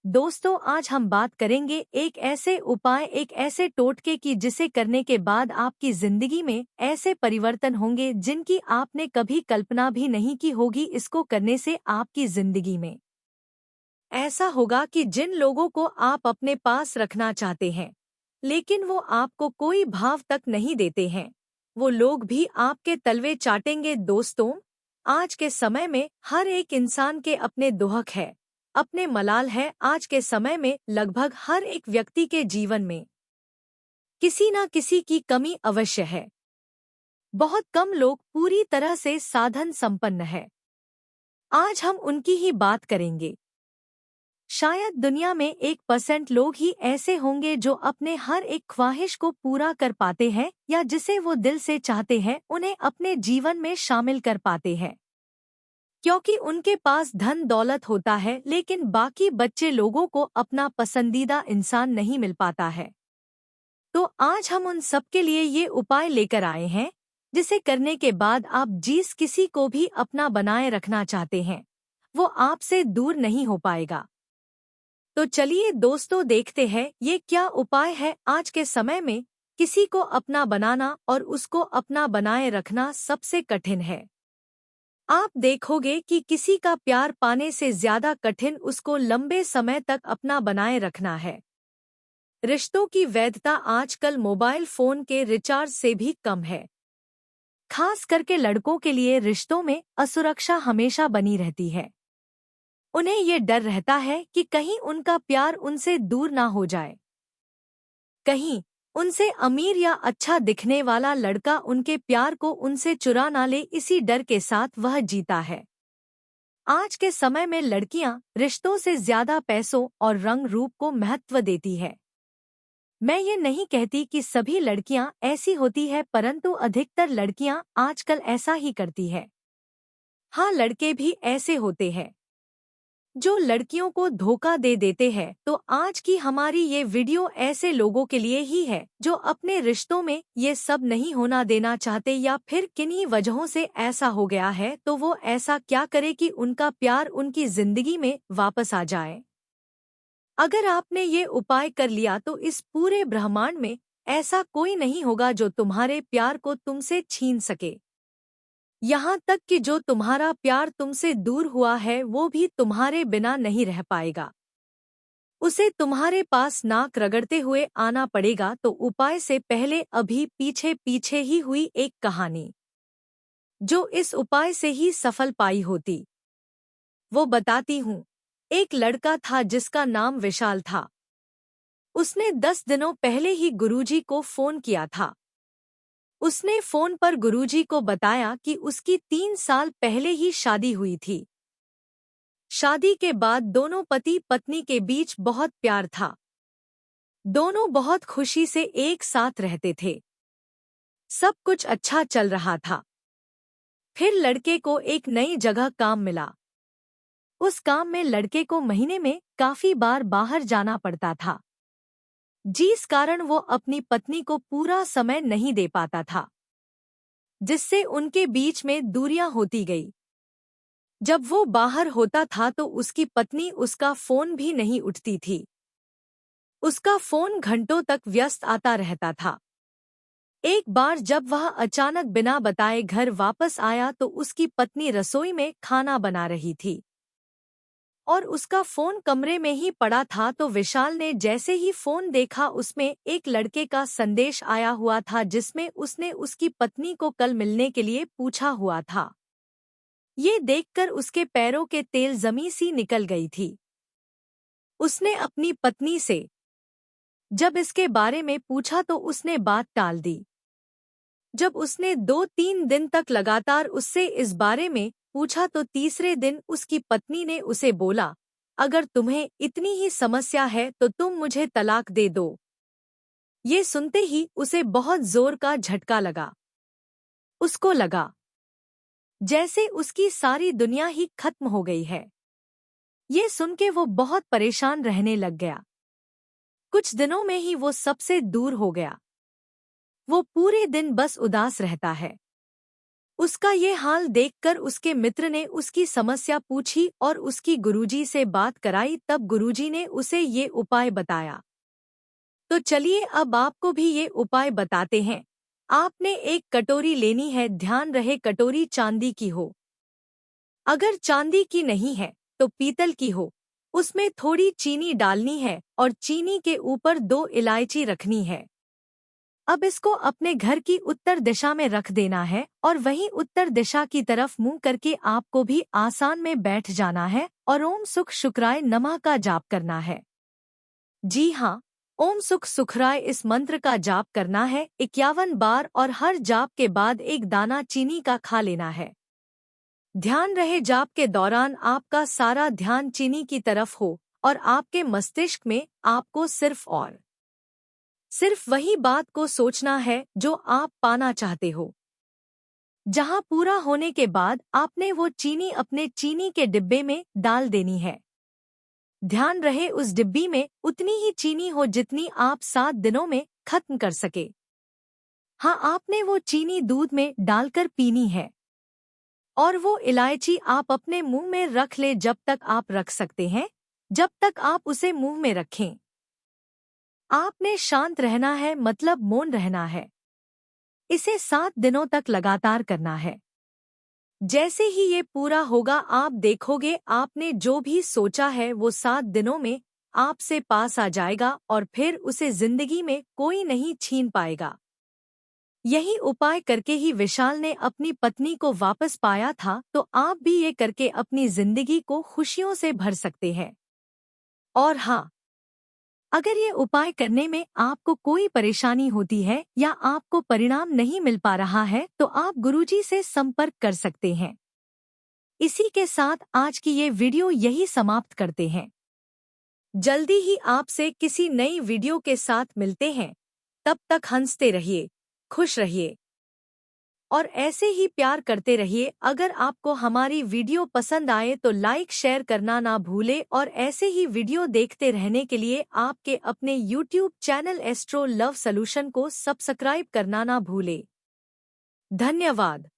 दोस्तों, आज हम बात करेंगे एक ऐसे टोटके की जिसे करने के बाद आपकी जिंदगी में ऐसे परिवर्तन होंगे जिनकी आपने कभी कल्पना भी नहीं की होगी। इसको करने से आपकी जिंदगी में ऐसा होगा कि जिन लोगों को आप अपने पास रखना चाहते हैं लेकिन वो आपको कोई भाव तक नहीं देते हैं, वो लोग भी आपके तलवे चाटेंगे। दोस्तों, आज के समय में हर एक इंसान के अपने दुहक है, अपने मलाल है। आज के समय में लगभग हर एक व्यक्ति के जीवन में किसी न किसी की कमी अवश्य है। बहुत कम लोग पूरी तरह से साधन संपन्न है। आज हम उनकी ही बात करेंगे। शायद दुनिया में 1% लोग ही ऐसे होंगे जो अपने हर एक ख्वाहिश को पूरा कर पाते हैं या जिसे वो दिल से चाहते हैं उन्हें अपने जीवन में शामिल कर पाते हैं, क्योंकि उनके पास धन दौलत होता है लेकिन बाकी बच्चे लोगों को अपना पसंदीदा इंसान नहीं मिल पाता है। तो आज हम उन सब के लिए ये उपाय लेकर आए हैं जिसे करने के बाद आप जिस किसी को भी अपना बनाए रखना चाहते हैं वो आपसे दूर नहीं हो पाएगा। तो चलिए दोस्तों, देखते हैं ये क्या उपाय है। आज के समय में किसी को अपना बनाना और उसको अपना बनाए रखना सबसे कठिन है। आप देखोगे कि किसी का प्यार पाने से ज्यादा कठिन उसको लंबे समय तक अपना बनाए रखना है। रिश्तों की वैधता आजकल मोबाइल फोन के रिचार्ज से भी कम है। खास करके लड़कों के लिए रिश्तों में असुरक्षा हमेशा बनी रहती है। उन्हें ये डर रहता है कि कहीं उनका प्यार उनसे दूर ना हो जाए, कहीं उनसे अमीर या अच्छा दिखने वाला लड़का उनके प्यार को उनसे चुरा ना ले। इसी डर के साथ वह जीता है। आज के समय में लड़कियां रिश्तों से ज्यादा पैसों और रंग रूप को महत्व देती है। मैं ये नहीं कहती कि सभी लड़कियां ऐसी होती है, परंतु अधिकतर लड़कियां आजकल ऐसा ही करती है। हाँ, लड़के भी ऐसे होते हैं जो लड़कियों को धोखा दे देते हैं। तो आज की हमारी ये वीडियो ऐसे लोगों के लिए ही है जो अपने रिश्तों में ये सब नहीं होना देना चाहते या फिर किन्हीं वजहों से ऐसा हो गया है तो वो ऐसा क्या करे कि उनका प्यार उनकी जिंदगी में वापस आ जाए। अगर आपने ये उपाय कर लिया तो इस पूरे ब्रह्मांड में ऐसा कोई नहीं होगा जो तुम्हारे प्यार को तुमसे छीन सके। यहाँ तक कि जो तुम्हारा प्यार तुमसे दूर हुआ है वो भी तुम्हारे बिना नहीं रह पाएगा। उसे तुम्हारे पास नाक रगड़ते हुए आना पड़ेगा। तो उपाय से पहले अभी पीछे पीछे ही हुई एक कहानी जो इस उपाय से ही सफल पाई होती, वो बताती हूँ। एक लड़का था जिसका नाम विशाल था। उसने 10 दिनों पहले ही गुरुजी को फोन किया था। उसने फोन पर गुरुजी को बताया कि उसकी 3 साल पहले ही शादी हुई थी। शादी के बाद दोनों पति पत्नी के बीच बहुत प्यार था। दोनों बहुत खुशी से एक साथ रहते थे। सब कुछ अच्छा चल रहा था। फिर लड़के को एक नई जगह काम मिला। उस काम में लड़के को महीने में काफी बार बाहर जाना पड़ता था, जिस कारण वो अपनी पत्नी को पूरा समय नहीं दे पाता था, जिससे उनके बीच में दूरियां होती गई। जब वो बाहर होता था तो उसकी पत्नी उसका फोन भी नहीं उठती थी। उसका फोन घंटों तक व्यस्त आता रहता था। एक बार जब वह अचानक बिना बताए घर वापस आया तो उसकी पत्नी रसोई में खाना बना रही थी और उसका फोन कमरे में ही पड़ा था। तो विशाल ने जैसे ही फोन देखा उसमें एक लड़के का संदेश आया हुआ था जिसमें उसने उसकी पत्नी को कल मिलने के लिए पूछा हुआ था। ये देखकर उसके पैरों के तेल जमी सी निकल गई थी। उसने अपनी पत्नी से जब इसके बारे में पूछा तो उसने बात टाल दी। जब उसने 2-3 दिन तक लगातार उससे इस बारे में पूछा तो तीसरे दिन उसकी पत्नी ने उसे बोला, अगर तुम्हें इतनी ही समस्या है तो तुम मुझे तलाक दे दो। ये सुनते ही उसे बहुत जोर का झटका लगा। उसको लगा जैसे उसकी सारी दुनिया ही खत्म हो गई है। ये सुन के वो बहुत परेशान रहने लग गया। कुछ दिनों में ही वो सबसे दूर हो गया। वो पूरे दिन बस उदास रहता है। उसका ये हाल देखकर उसके मित्र ने उसकी समस्या पूछी और उसकी गुरुजी से बात कराई। तब गुरुजी ने उसे ये उपाय बताया। तो चलिए अब आपको भी ये उपाय बताते हैं। आपने एक कटोरी लेनी है, ध्यान रहे कटोरी चांदी की हो। अगर चांदी की नहीं है तो पीतल की हो। उसमें थोड़ी चीनी डालनी है और चीनी के ऊपर 2 इलायची रखनी है। अब इसको अपने घर की उत्तर दिशा में रख देना है और वहीं उत्तर दिशा की तरफ मुंह करके आपको भी आसान में बैठ जाना है और ओम सुख शुक्राय नमः का जाप करना है। जी हाँ, ओम सुख सुखराय इस मंत्र का जाप करना है 51 बार और हर जाप के बाद एक दाना चीनी का खा लेना है। ध्यान रहे जाप के दौरान आपका सारा ध्यान चीनी की तरफ हो और आपके मस्तिष्क में आपको सिर्फ वही बात को सोचना है जो आप पाना चाहते हो। जहां पूरा होने के बाद आपने वो चीनी अपने चीनी के डिब्बे में डाल देनी है। ध्यान रहे उस डिब्बी में उतनी ही चीनी हो जितनी आप 7 दिनों में खत्म कर सके। हाँ, आपने वो चीनी दूध में डालकर पीनी है और वो इलायची आप अपने मुंह में रख ले जब तक आप रख सकते हैं, जब तक आप उसे मुंह में रखें। आपने शांत रहना है, मतलब मौन रहना है। इसे 7 दिनों तक लगातार करना है। जैसे ही ये पूरा होगा आप देखोगे आपने जो भी सोचा है वो 7 दिनों में आपसे पास आ जाएगा और फिर उसे जिंदगी में कोई नहीं छीन पाएगा। यही उपाय करके ही विशाल ने अपनी पत्नी को वापस पाया था, तो आप भी ये करके अपनी जिंदगी को खुशियों से भर सकते हैं। और हाँ, अगर ये उपाय करने में आपको कोई परेशानी होती है या आपको परिणाम नहीं मिल पा रहा है तो आप गुरुजी से संपर्क कर सकते हैं। इसी के साथ आज की ये वीडियो यही समाप्त करते हैं। जल्दी ही आपसे किसी नई वीडियो के साथ मिलते हैं। तब तक हंसते रहिए, खुश रहिए और ऐसे ही प्यार करते रहिए। अगर आपको हमारी वीडियो पसंद आए तो लाइक शेयर करना ना भूले और ऐसे ही वीडियो देखते रहने के लिए आपके अपने YouTube channel astro love solution को सब्सक्राइब करना ना भूले। धन्यवाद।